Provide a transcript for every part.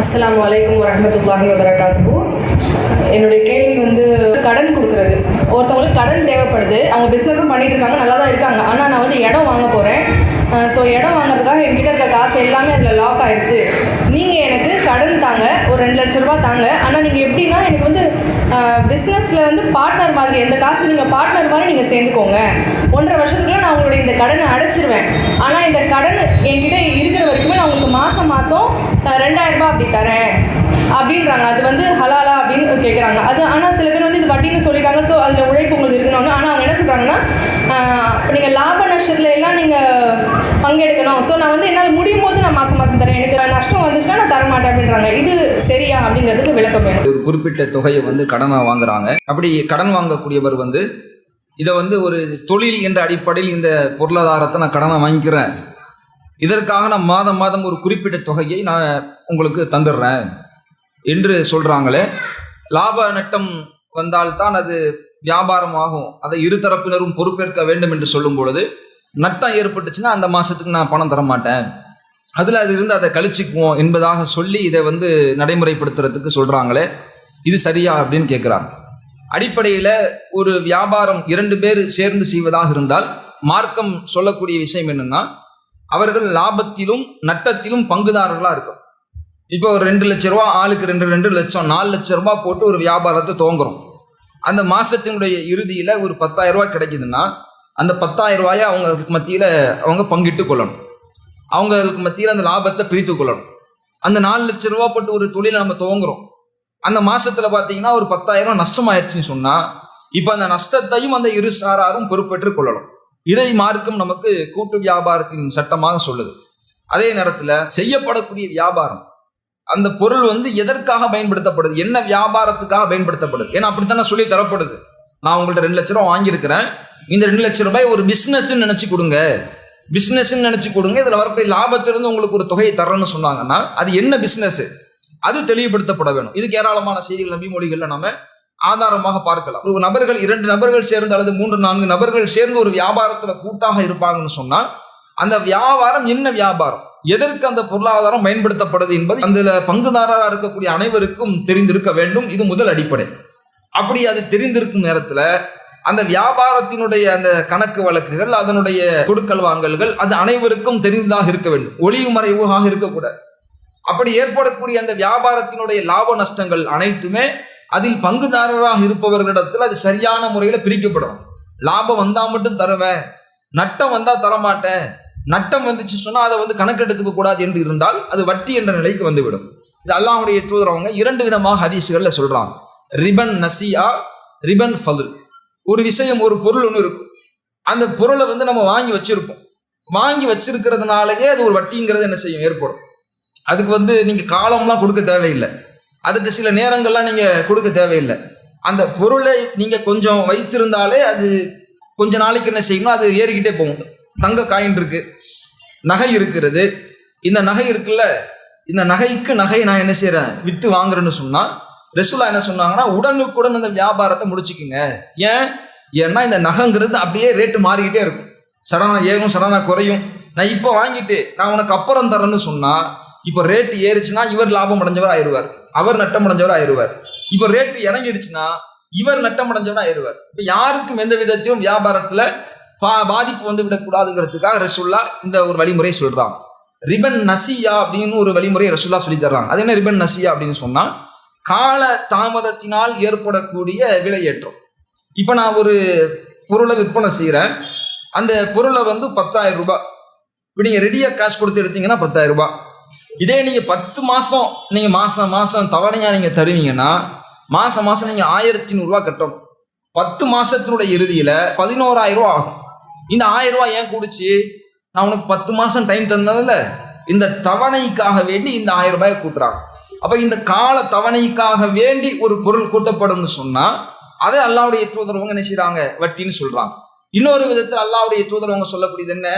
அஸ்ஸலாமு அலைக்கும் வரஹ்மத்துல்லாஹி வபரகாத்துஹு. என்னுடைய கேள்வி கடன் கொடுக்கறது. ஒருத்தவங்களுக்கு கடன் தேவைப்படுது, அவங்க பிஸ்னஸும் பண்ணிட்டு இருக்காங்க, நல்லா தான் இருக்காங்க. ஆனால் நான் இடம் வாங்க போகிறேன். ஸோ இடம் வாங்குறதுக்காக என்கிட்ட இருக்க காசு எல்லாமே அதில் லாக் ஆயிடுச்சு. நீங்கள் எனக்கு கடன் தாங்க, ஒரு 2 லட்ச ரூபா தாங்க. ஆனால் நீங்கள் எப்படின்னா எனக்கு பிஸ்னஸில் பார்ட்னர் மாதிரி, இந்த காசு நீங்கள் பார்ட்னர் மாதிரி நீங்கள் சேர்ந்துக்கோங்க. 1.5 வருஷத்துக்குள்ள நான் உங்களுடைய இந்த கடனை அடைச்சிருவேன். ஆனால் இந்த கடன் என்கிட்ட இருக்கிற வரைக்குமே நான் உங்களுக்கு மாதம் 2000 ரூபாய் அப்படி தரேன் அப்படின்றாங்க. அது ஹலாலா அப்படின்னு கேட்குறாங்க. அது ஆனால் சில பேர் இது வட்டின்னு சொல்லிட்டாங்க. ஸோ அதில் உழைப்பு உங்களுக்கு இருக்கணும்னு. ஆனால் அவங்க என்ன சொல்கிறாங்கன்னா, நீங்கள் லாப நஷ்டத்தில் எல்லாம் நீங்கள் பங்கெடுக்கணும். ஸோ நான் என்னால் முடியும் போது நான் மாதம் தரேன், எனக்கு நஷ்டம் வந்துச்சுன்னா நான் தரமாட்டேன் அப்படின்றாங்க. இது சரியா அப்படிங்கிறதுக்கு விளக்கம் வேணும். ஒரு குறிப்பிட்ட தொகையை கடனாக வாங்குறாங்க. அப்படி கடன் வாங்கக்கூடியவர் இதை ஒரு தொழில் என்ற அடிப்படையில் இந்த பொருளாதாரத்தை நான் கடனாக வாங்கிக்கிறேன், இதற்காக நான் மாதம் மாதம் ஒரு குறிப்பிட்ட தொகையை நான் உங்களுக்கு தந்துடுறேன் என்று சொல்கிறாங்களே. லாப நட்டம் வந்தால்தான் அது வியாபாரம் ஆகும், அதை இருதரப்பினரும் பொறுப்பேற்க வேண்டும் என்று சொல்லும் பொழுது நட்டம் ஏற்பட்டுச்சுன்னா அந்த மாதத்துக்கு நான் பணம் தர மாட்டேன், அதில் அது இருந்து அதை கழிச்சிக்குவோம் என்பதாக சொல்லி இதை நடைமுறைப்படுத்துறதுக்கு சொல்கிறாங்களே, இது சரியா அப்படின்னு கேட்குறாங்க. அடிப்படையில் ஒரு வியாபாரம் 2 பேர் சேர்ந்து செய்வதாக இருந்தால் மார்க்கம் சொல்லக்கூடிய விஷயம் என்னென்னா, அவர்கள் லாபத்திலும் நட்டத்திலும் பங்குதாரர்களாக இருக்கும். இப்போ ஒரு 2 லட்ச ரூபா ஆளுக்கு 2 லட்சம் 4 லட்ச ரூபா போட்டு ஒரு வியாபாரத்தை துவங்குறோம். அந்த மாதத்தினுடைய இறுதியில் ஒரு 10,000 ரூபாய் கிடைக்குதுன்னா அந்த 10,000 ரூபாயை அவங்களுக்கு மத்தியில் அவங்க பங்கிட்டு கொள்ளணும். அவங்களுக்கு மத்தியில் அந்த லாபத்தை பிரித்து கொள்ளணும். அந்த 4 லட்ச ரூபா போட்டு ஒரு தொழிலை நம்ம துவங்குறோம். அந்த மாதத்தில் பார்த்தீங்கன்னா ஒரு 10,000 நஷ்டமாயிருச்சுன்னு சொன்னால் இப்போ அந்த நஷ்டத்தையும் அந்த இரு சாராரும் பொறுப்பேற்று கொள்ளணும். இதை மார்க்கம் நமக்கு கூட்டு வியாபாரத்தின் சட்டமாக சொல்லுது. அதே நேரத்தில் செய்யப்படக்கூடிய வியாபாரம், அந்த பொருள் எதற்காக பயன்படுத்தப்படுது, என்ன வியாபாரத்துக்காக பயன்படுத்தப்படுது, ஏன்னா அப்படித்தானே சொல்லி தரப்படுது. நான் உங்கள்கிட்ட 2 லட்ச ரூபா வாங்கியிருக்கிறேன், இந்த 2 லட்ச ரூபாய் ஒரு பிஸ்னஸ்ன்னு நினச்சி கொடுங்க, பிஸ்னஸ்ன்னு நினச்சி கொடுங்க, இதில் வரக்கூடிய லாபத்திலிருந்து உங்களுக்கு ஒரு தொகையை தரேன்னு சொன்னாங்கன்னா அது என்ன பிஸ்னஸ், அது தெளிவுபடுத்தப்பட வேணும். இதுக்கு ஏராளமான செய்திகள் நபி மொழிகளில் நம்ம ஆதாரமாக பார்க்கலாம். ஒரு நபர்கள் 2 நபர்கள் சேர்ந்து அல்லது 3-4 நபர்கள் சேர்ந்து ஒரு வியாபாரத்தில் கூட்டாக இருப்பாங்கன்னு சொன்னால் அந்த வியாபாரம் என்ன வியாபாரம், எதற்கு அந்த பொருளாதாரம் பயன்படுத்தப்படுது என்பது அதில் பங்குதாரராக இருக்கக்கூடிய அனைவருக்கும் தெரிந்திருக்க வேண்டும். இது முதல் அடிப்படை. அப்படி அது தெரிந்திருக்கும் நேரத்தில் அந்த வியாபாரத்தினுடைய அந்த கணக்கு வழக்குகள், அதனுடைய கொடுக்கல் வாங்கல்கள் அது அனைவருக்கும் தெரிந்ததாக இருக்க வேண்டும், ஒளிவு மறைவாக இருக்கக்கூடாது. அப்படி ஏற்படக்கூடிய அந்த வியாபாரத்தினுடைய லாப நஷ்டங்கள் அனைத்துமே அதில் பங்குதாரராக இருப்பவர்களிடத்தில் அது சரியான முறையில் பிரிக்கப்படும். லாபம் வந்தால் மட்டும் தருவேன், நட்டம் வந்தால் தரமாட்டேன், நட்டம் வந்துச்சு சொன்னால் அதை கணக்கெடுத்துக்க கூடாது என்று இருந்தால் அது வட்டி என்ற நிலைக்கு வந்துவிடும். இது அல்லாஹ்வுடைய தூதர் அவங்க 2 விதமாக ஹதீஸ்களில் சொல்கிறாங்க. ரிபன் நசியா, ரிபன் ஃபதுல். ஒரு விஷயம், ஒரு பொருள் ஒன்று இருக்கும், அந்த பொருளை நம்ம வாங்கி வச்சிருப்போம், வாங்கி வச்சிருக்கிறதுனாலயே அது ஒரு வட்டிங்கிறது என்ன செய்யும், ஏற்படும். அதுக்கு நீங்கள் காலம்லாம் கொடுக்க தேவையில்லை, அதுக்கு சில நேரங்கள்லாம் நீங்கள் கொடுக்க தேவையில்லை. அந்த பொருளை நீங்கள் கொஞ்சம் வைத்திருந்தாலே அது கொஞ்ச நாளைக்கு என்ன செய்யணும், அது ஏறிக்கிட்டே போகும். தங்க காயின் இருக்கு, நகை இருக்கிறது, இந்த நகை இருக்குல்ல, இந்த நகைக்கு நகை நான் என்ன செய்கிறேன், விற்று வாங்குறேன்னு சொன்னால் ரசூலுல்லாஹ் என்ன சொன்னாங்கன்னா, உடனுக்குடன் அந்த வியாபாரத்தை முடிச்சுக்குங்க. ஏன்னா இந்த நகைங்கிறது அப்படியே ரேட்டு மாறிக்கிட்டே இருக்கும், சடனா ஏறும் சடனா குறையும். நான் இப்போ வாங்கிட்டு நான் உனக்கு அப்புறம் தரேன்னு சொன்னால் இப்போ ரேட்டு ஏறிச்சுன்னா இவர் லாபம் அடைஞ்சவர் ஆயிடுவார், அவர் நட்டம் அடைஞ்சவர் ஆயிடுவார். இப்போ ரேட்டு இறங்கிடுச்சுன்னா இவர் நட்டம் அடைஞ்சவர் ஆயிடுவார். இப்போ யாருக்கும் எந்த விதத்தையும் வியாபாரத்தில் பாதிப்பு விடக்கூடாதுங்கிறதுக்காக ரசூலுல்லாஹ் இந்த ஒரு வழிமுறை சொல்றாங்க. ரிபன் நசியா அப்படின்னு ஒரு வழிமுறையை ரசூலுல்லாஹ் சொல்லி தர்றாங்க. அது என்ன ரிபன் நசியா அப்படின்னு சொன்னா, கால தாமதத்தினால் ஏற்படக்கூடிய விலையேற்றம். இப்போ நான் ஒரு பொருளை விற்பனை செய்கிறேன், அந்த பொருளை 10,000 ரூபாய், இப்போ நீங்கள் ரெடியாக காசு கொடுத்து எடுத்தீங்கன்னா 10,000 ரூபாய். இதே நீங்கள் 10 மாதம் நீங்கள் மாதம் மாதம் தவணையாக நீங்கள் தருவீங்கன்னா மாதம் மாதம் நீங்கள் 1,100 ரூபா கட்டணும். 10 மாதத்தினுடைய இறுதியில் 11,000 ரூபா ஆகும். இந்த 1,000 ரூபா ஏன் கூடுச்சு, நான் உனக்கு 10 மாதம் டைம் தந்ததில்ல, இந்த தவணைக்காக வேண்டி இந்த 1,000 ரூபாயை கூட்டுறாங்க. அப்போ இந்த கால தவணைக்காக வேண்டி ஒரு பொருள் கூட்டப்படும்னு சொன்னால் அதை அல்லாஹ்வுடைய தூதரவங்க என்ன செய்கிறாங்க, வட்டின்னு சொல்கிறாங்க. இன்னொரு விதத்தில் அல்லாஹ்வுடைய தூதரவங்க சொல்லக்கூடியது என்ன,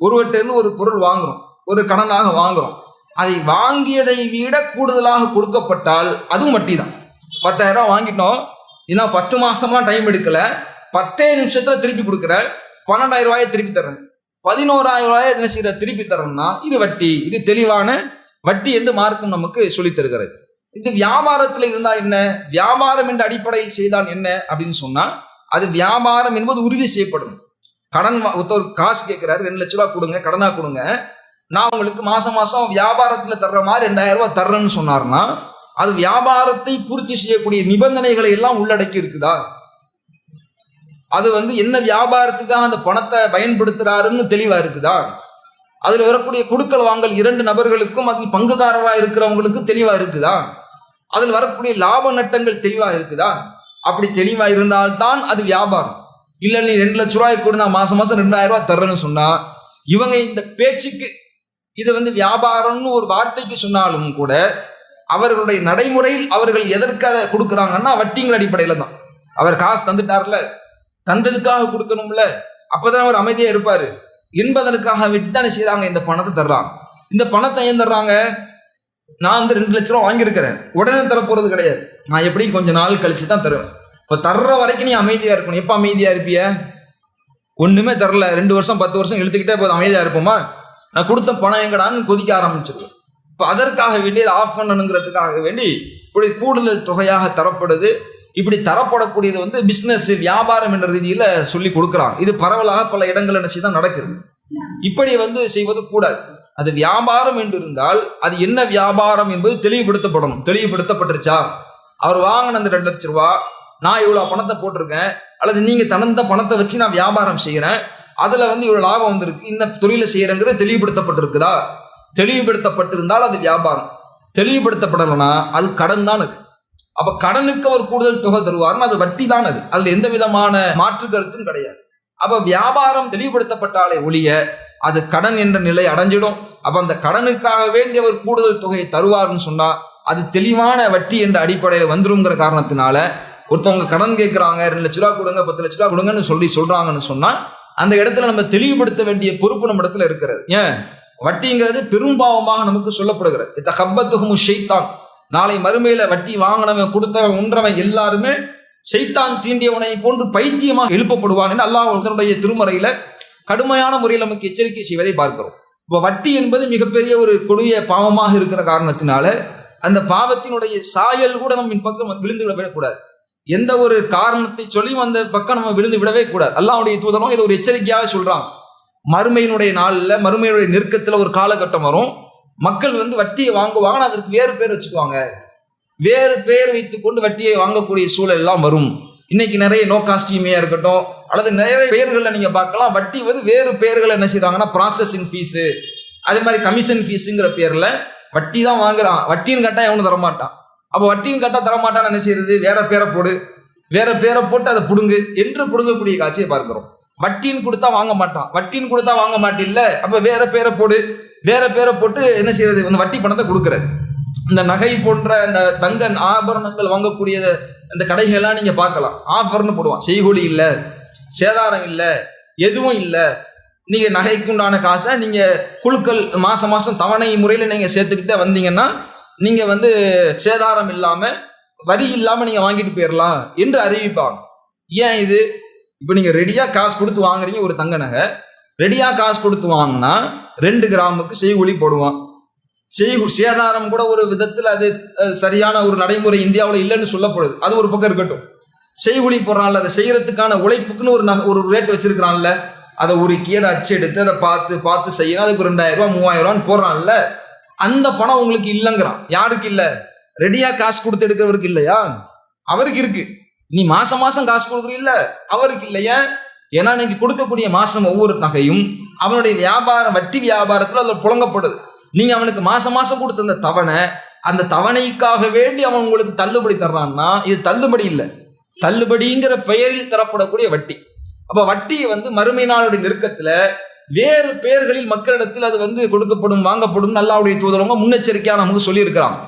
ஒருவர்கிட்ட ஒரு பொருள் வாங்குகிறோம், ஒரு கடனாக வாங்குகிறோம், அதை வாங்கியதை விட கூடுதலாக கொடுக்கப்பட்டால் அதுவும் வட்டி தான். 10,000 ரூபா வாங்கிட்டோம், ஏன்னா 10 மாதம்லாம் டைம் எடுக்கலை, 10 நிமிஷத்தில் திருப்பி கொடுக்குறேன், 12,000 ரூபாயை திருப்பி தர்றேன், 11,000 ரூபாயை என்ன செய்கிற திருப்பி தரணும்னா இது வட்டி. இது தெளிவான வட்டி என்று மார்க்கம் நமக்கு சொல்லித் தருகிறது. இது வியாபாரத்தில் இருந்தா என்ன, வியாபாரம் என்ற அடிப்படையில் செய்தால் என்ன அப்படின்னு சொன்னா, அது வியாபாரம் என்பது உறுதி செய்யப்படும். கடன் ஒருத்தர் காசு கேட்கிறாரு, 2 லட்ச ரூபாய் கொடுங்க, கடனா கொடுங்க, நான் உங்களுக்கு மாசம் மாசம் வியாபாரத்துல தர்ற மாதிரி 2000 ரூபாய் தர்றேன்னு சொன்னார்னா, அது வியாபாரத்தை பூர்த்தி செய்யக்கூடிய நிபந்தனைகளை எல்லாம் உள்ளடக்கி இருக்குதா? அது என்ன வியாபாரத்துக்காக அந்த பணத்தை பயன்படுத்துறாருன்னு தெளிவா இருக்குதா? அதுல வரக்கூடிய கொடுக்கல் வாங்கல் 2 நபர்களுக்கும் அதில் பங்குதாரரா இருக்கிறவங்களுக்கு தெளிவா இருக்குதா? அதில் வரக்கூடிய லாப நட்டங்கள் தெளிவா இருக்குதா? அப்படி தெளிவா இருந்தால்தான் அது வியாபாரம். இல்ல நீ 2 லட்ச ரூபாய் கூட நான் மாசம் மாசம் 2000 ரூபாய் தர்றேன்னு சொன்னா, இவங்க இந்த பேச்சுக்கு இது வியாபாரம்னு ஒரு வார்த்தைக்கு சொன்னாலும் கூட அவர்களுடைய நடைமுறையில் அவர்கள் எதற்காக கொடுக்குறாங்கன்னா வட்டிங்கிற அடிப்படையில தான். அவர் காசு தந்துட்டார்ல, தந்ததுக்காக கொடுக்கணும்ல, அப்பதான் அவர் அமைதியா இருப்பாரு என்பதற்காக விட்டுத்தானே செய்யறாங்க. இந்த பணத்தை தர்றாங்க. இந்த பணத்தை ஏன் தர்றாங்க? நான் 2 லட்ச ரூபா வாங்கியிருக்கிறேன், உடனே தரப்போறது கிடையாது, நான் எப்படியும் கொஞ்ச நாள் கழிச்சு தான் தருவேன். இப்போ தர்ற வரைக்கும் நீ அமைதியா இருக்கணும். எப்ப அமைதியா இருப்பிய? ஒண்ணுமே தரல, 2 வருஷம் 10 வருஷம் இழுத்துக்கிட்டே போது அமைதியா இருப்போமா? நான் கொடுத்த பணம் எங்கடான்னு கொதிக்க ஆரம்பிச்சிருவேன். இப்போ அதற்காக வேண்டி அதை ஆஃப் பண்ணணுங்கிறதுக்காக வேண்டி இப்படி கூடுதல் தொகையாக தரப்படுது. இப்படி தரப்படக்கூடியது பிசினஸ் வியாபாரம் என்ற ரீதியில சொல்லி கொடுக்குறாங்க. இது பரவலாக பல இடங்கள் தான் நடக்குது. இப்படி செய்வது கூடாது. அது வியாபாரம் என்று இருந்தால் அது என்ன வியாபாரம் என்பது தெளிவுபடுத்தப்படணும். தெளிவுபடுத்தப்பட்டுருச்சா? அவர் வாங்கின அந்த 2 லட்ச ரூபா நான் இவ்வளவு பணத்தை போட்டிருக்கேன், அல்லது நீங்க தனந்த பணத்தை வச்சு நான் வியாபாரம் செய்யறேன், அதுல இவ்வளவு லாபம் வந்திருக்கு, இந்த தொழிலை செய்யறங்கிறது தெளிவுபடுத்தப்பட்டிருக்குதா? தெளிவுபடுத்தப்பட்டிருந்தால் அது வியாபாரம். தெளிவுபடுத்தப்படலைன்னா அது கடன் தான். அது அப்ப கடனுக்கு அவர் கூடுதல் தொகை தருவார்னு அது வட்டி தான். அது அதுல எந்த விதமான மாற்று கருத்தும் கிடையாது. அப்ப வியாபாரம் தெளிவுபடுத்தப்பட்டாலே ஒழிய அது கடன் என்ற நிலை அடைஞ்சிடும். அப்ப அந்த கடனுக்காக வேண்டி அவர் கூடுதல் தொகையை தருவார்னு சொன்னா அது தெளிவான வட்டி என்ற அடிப்படையில் வந்துருங்கிற காரணத்தினால ஒருத்தவங்க கடன் கேட்கிறாங்க, 2 லட்ச ரூபா கொடுங்க, 10 லட்ச ரூபா கொடுங்கன்னு சொல்றாங்கன்னு சொன்னா அந்த இடத்துல நம்ம தெளிவுபடுத்த வேண்டிய பொறுப்பு நம்ம இடத்துல இருக்கிறது. ஏன்? வட்டிங்கிறது பெரும்பாவமாக நமக்கு சொல்லப்படுகிறது. தஹப்பத்துஹுமு ஷைத்தான். நாளை மறுமையில வட்டி வாங்கினவன், கொடுத்தவன், உன்றவன் எல்லாருமே ஷைத்தான் தீண்டியவனை போன்று பைத்தியமாக எழுப்பப்படுவான் என்று அல்லாஹ் தன்னுடைய திருமறையில கடுமையான முறையில் நமக்கு எச்சரிக்கை செய்வதை பார்க்கிறோம். இப்போ வட்டி என்பது மிகப்பெரிய ஒரு கொடிய பாவமாக இருக்கிற காரணத்தினால அந்த பாவத்தினுடைய சாயல் கூட நம்ம பக்கம் விழுந்து விடக்கூடாது. எந்த ஒரு காரணத்தை சொல்லியும் அந்த பக்கம் நம்ம விழுந்து விடவே கூடாது. அல்லாஹ்வுடைய தூதரும் இதை ஒரு எச்சரிக்கையாக சொல்றாங்க. மறுமையினுடைய நாளில், மறுமையினுடைய நெருக்கத்தில் ஒரு காலகட்டம் வரும், மக்கள் வட்டியை வாங்குவாங்க, அதற்கு வேறு பேர் வச்சுக்குவாங்க, வேறு பேர் வைத்துக் கொண்டு வட்டியை வாங்கக்கூடிய சூழல் எல்லாம் வரும். இன்னைக்கு நிறைய நோ காஸ்ட் இஎம்ஐயா இருக்கட்டும், அல்லது நிறைய பெயர்களில் நீங்க பார்க்கலாம், வட்டி வேறு பெயர்களை என்ன செய்யறாங்கன்னா ப்ராசஸிங் ஃபீஸு, அதே மாதிரி கமிஷன் ஃபீஸுங்கிற பேர்ல வட்டி தான் வாங்குறான். வட்டின்னு கேட்டா எவனும் தரமாட்டான். அப்போ வட்டின்னு கேட்டா தரமாட்டான்னு என்ன செய்யறது? வேற பேரை போடு, வேற பேரை போட்டு அதை புடுங்கு என்று புடுங்கக்கூடிய காட்சியை பார்க்கிறோம். வட்டின்னு கொடுத்தா வாங்க மாட்டான், வட்டின்னு கொடுத்தா வாங்க மாட்டில்ல, அப்ப வேற பேரை போடு, வேற பேரை போட்டு என்ன செய்யறது? அந்த வட்டி பணத்தை கொடுக்கறது. இந்த நகை போன்ற இந்த தங்க ஆபரணங்கள் வாங்கக்கூடிய அந்த கடைகள்லாம் நீங்க பார்க்கலாம், ஆஃபர்னு போடுவான். செய்கூலி இல்லை, சேதாரம் இல்லை, எதுவும் இல்லை, நீங்க நகைக்குண்டான காசை நீங்க குழுக்கள் மாசம் மாசம் தவணை முறையில் நீங்க சேர்த்துக்கிட்டே வந்தீங்கன்னா நீங்க சேதாரம் இல்லாம வரி இல்லாம நீங்க வாங்கிட்டு போயிடலாம் என்று அறிவிப்பாங்க. ஏன் இது? இப்போ நீங்க ரெடியா காசு கொடுத்து வாங்குறீங்க, ஒரு தங்க நகை ரெடியா காசு கொடுத்து வாங்கினா 2 கிராமுக்கு செய்கூலி போடுவான். சேதாரம் கூட ஒரு விதத்தில் அது சரியான ஒரு நடைமுறை இந்தியாவில் இல்லைன்னு சொல்லப்படுது. அது ஒரு பக்கம் இருக்கட்டும். செய்கூலி போடுறான்ல, அதை செய்யறதுக்கான உழைப்புக்குன்னு ஒரு ரேட் வச்சிருக்கிறான்ல, அதை உருக்கி அதை அச்சு எடுத்து அதை பார்த்து செய்யணும், அதுக்கு 2000 ரூபா 3000 ரூபான்னு போடுறான்ல, அந்த பணம் உங்களுக்கு இல்லைங்கிறான். யாருக்கு இல்லை? ரெடியா காசு கொடுத்து எடுக்கிறவருக்கு இல்லையா? அவருக்கு இருக்கு. நீ மாசம் மாசம் காசு கொடுக்குறீல்ல, அவருக்கு இல்லையா? ஏன்னா நீங்க கொடுக்கக்கூடிய மாசம் ஒவ்வொரு நகையும் அவனுடைய வியாபாரம், வட்டி வியாபாரத்துல அதுல புழங்கப்படுது. நீங்க அவனுக்கு மாசம் மாசம் கொடுத்த அந்த தவணை, அந்த தவணைக்காக வேண்டி அவன் உங்களுக்கு தள்ளுபடி தர்றான்னா இது தள்ளுபடி இல்லை, தள்ளுபடிங்கிற பெயரில் தரப்படக்கூடிய வட்டி. அப்ப வட்டியை மறுமை நாளுடைய நெருக்கத்துல வேறு பெயர்களில் மக்களிடத்தில் அது கொடுக்கப்படும், வாங்கப்படும். அல்லாஹ்வுடைய தூதரவங்க முன்னெச்சரிக்கையா நமக்கு சொல்லி இருக்கிறாங்க.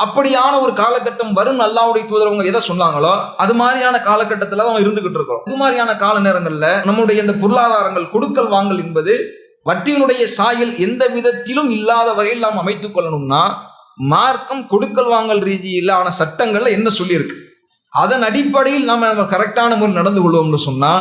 அப்படியான ஒரு காலகட்டம் வரும். அல்லாஹ்வுடைய தூதரவங்க எதை சொன்னாங்களோ அது மாதிரியான காலகட்டத்துல நம்ம இருந்துகிட்டு இருக்கிறோம். இது மாதிரியான கால நேரங்கள்ல நம்முடைய இந்த பொருளாதாரங்கள், கொடுக்கல் வாங்கல் என்பது வட்டியினுடைய சாயல் எந்த விதத்திலும் இல்லாத வகையில் நாம் அமைத்துக் கொள்ளணும்னா மார்க்கம் கொடுக்கல் வாங்கல் ரீதியிலான சட்டங்கள்ல என்ன சொல்லியிருக்கு, அதன் அடிப்படையில் நம்ம கரெக்டான முறை நடந்து கொள்வோம்னு சொன்னா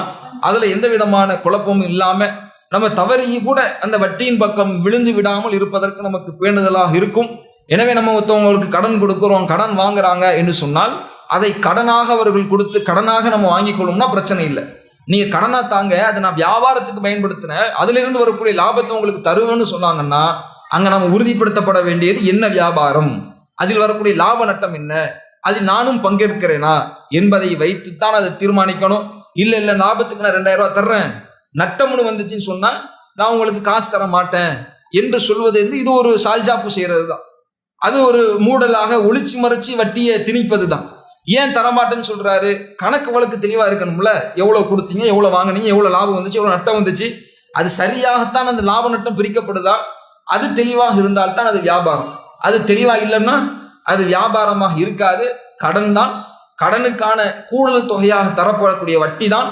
அதுல எந்த விதமான குழப்பமும் இல்லாம நம்ம தவறி கூட அந்த வட்டியின் பக்கம் விழுந்து விடாமல் இருப்பதற்கு நமக்கு பேணுதலாக இருக்கும். எனவே நம்ம ஒருத்தவங்களுக்கு கடன் கொடுக்குறோம், கடன் வாங்குறாங்க என்று சொன்னால் அதை கடனாக அவர்கள் கொடுத்து கடனாக நம்ம வாங்கிக் கொள்ளணும்னா பிரச்சனை இல்லை. நீங்க கடனா தாங்க, அதை நான் வியாபாரத்துக்கு பயன்படுத்தினேன், அதுல இருந்து வரக்கூடிய லாபத்தை உங்களுக்கு தருவேன்னு சொன்னாங்கன்னா அங்க நம்ம உறுதிப்படுத்தப்பட வேண்டியது என்ன வியாபாரம், அதில் வரக்கூடிய லாப நட்டம் என்ன, அதில் நானும் பங்கேற்கிறேனா என்பதை வைத்துத்தான் அதை தீர்மானிக்கணும். இல்ல இல்ல லாபத்துக்கு நான் 2000 ரூபாய் தர்றேன், நட்டம்னு வந்துச்சுன்னு சொன்னா நான் உங்களுக்கு காசு தர மாட்டேன் என்று சொல்வது இது ஒரு சால்ஜாப்பு செய்யறது தான். அது ஒரு மூடலாக ஒளிச்சு மறைச்சி வட்டியை திணிப்பது தான். ஏன் தரமாட்டேன்னு சொல்றாரு? கணக்கு வழக்கு தெளிவா இருக்கணும்ல. எவ்வளவு கொடுத்தீங்க, எவ்வளவு வாங்கினீங்க, எவ்வளவு லாபம் வந்துச்சு, எவ்வளவு நட்டம் வந்துச்சு, அது சரியாகத்தான் அந்த லாப நட்டம் பிரிக்கப்படுதா, அது தெளிவாக இருந்தால்தான் அது வியாபாரம். அது தெளிவா இல்லைன்னா அது வியாபாரமாக இருக்காது, கடன் தான். கடனுக்கான கூடுதல் தொகையாக தரப்படக்கூடிய வட்டி தான்.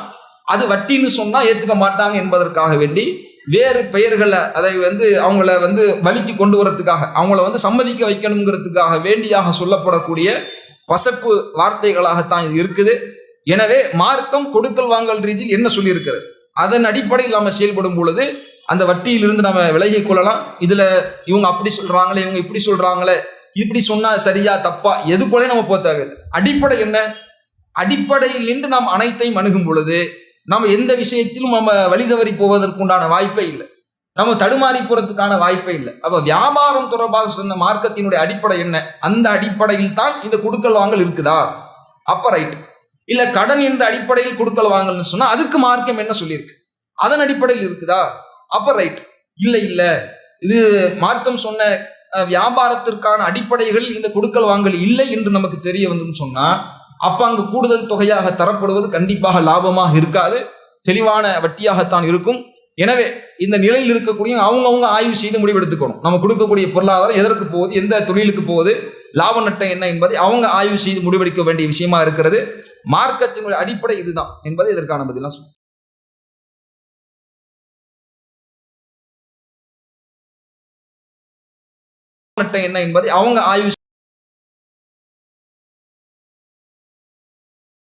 அது வட்டின்னு சொன்னா ஏத்துக்க மாட்டாங்க என்பதற்காக வேண்டி வேறு பெயர்களை அதை அவங்கள வழிக்கு கொண்டு வரதுக்காக, அவங்கள சம்மதிக்க வைக்கணுங்கிறதுக்காக வேண்டியாக சொல்லப்படக்கூடிய பசப்பு வார்த்தைகளாகத்தான் இது இருக்குது. எனவே மார்க்கம் கொடுக்கல் வாங்கல் ரீதியில் என்ன சொல்லி இருக்கிறது, அதன் அடிப்படையில் நாம செயல்படும் பொழுது அந்த வட்டியிலிருந்து நம்ம விலகிக் கொள்ளலாம். இதுல இவங்க அப்படி சொல்றாங்களே, இவங்க இப்படி சொல்றாங்களே, இப்படி சொன்னா சரியா தப்பா எது கூட நம்ம போக தேவையில்லை. அடிப்படை என்ன, அடிப்படையில் நின்று நாம் அனைத்தையும் அணுகும் பொழுது நம்ம எந்த விஷயத்திலும் நம்ம வழிதவறி போவதற்குண்டான வாய்ப்பே இல்லை, நம்ம தடுமாறி போறதுக்கான வாய்ப்பே இல்லை. அப்ப வியாபாரம் தொடர்பாக சொன்ன மார்க்கத்தினுடைய அடிப்படை என்ன, அந்த அடிப்படையில் தான் இந்த கொடுக்கல் வாங்கல் இருக்குதா, அப்ப ரைட். இல்ல கடன் என்ற அடிப்படையில் கொடுக்கல் வாங்கல்னு சொன்னா அதுக்கு மார்க்கம் என்ன சொல்லியிருக்கு, அதன் அடிப்படையில் இருக்குதா, அப்ப ரைட். இல்ல இல்ல இது மார்க்கம் சொன்ன வியாபாரத்திற்கான அடிப்படைகளில் இந்த கொடுக்கல் வாங்கல் இல்லை என்று நமக்கு தெரிய வந்து சொன்னா அப்ப அங்கு கூடுதல் தொகையாக தரப்படுவது கண்டிப்பாக லாபமாக இருக்காது, தெளிவான வட்டியாகத்தான் இருக்கும். எனவே இந்த நிலையில் இருக்கக்கூடிய அவங்கவுங்க ஆய்வு செய்து முடிவெடுத்துக்கணும். நம்ம கொடுக்கக்கூடிய பொருளாதாரம் எதற்கு போகுது, எந்த தொழிலுக்கு போகுது, லாப நட்டம் என்ன என்பதை அவங்க ஆய்வு செய்து முடிவெடுக்க வேண்டிய விஷயமா இருக்கிறது. மார்க்கத்தினுடைய அடிப்படை இதுதான் என்பதை இதற்கான பதிலாக சொல்லுங்க. நட்டம் என்ன என்பதை அவங்க ஆய்வு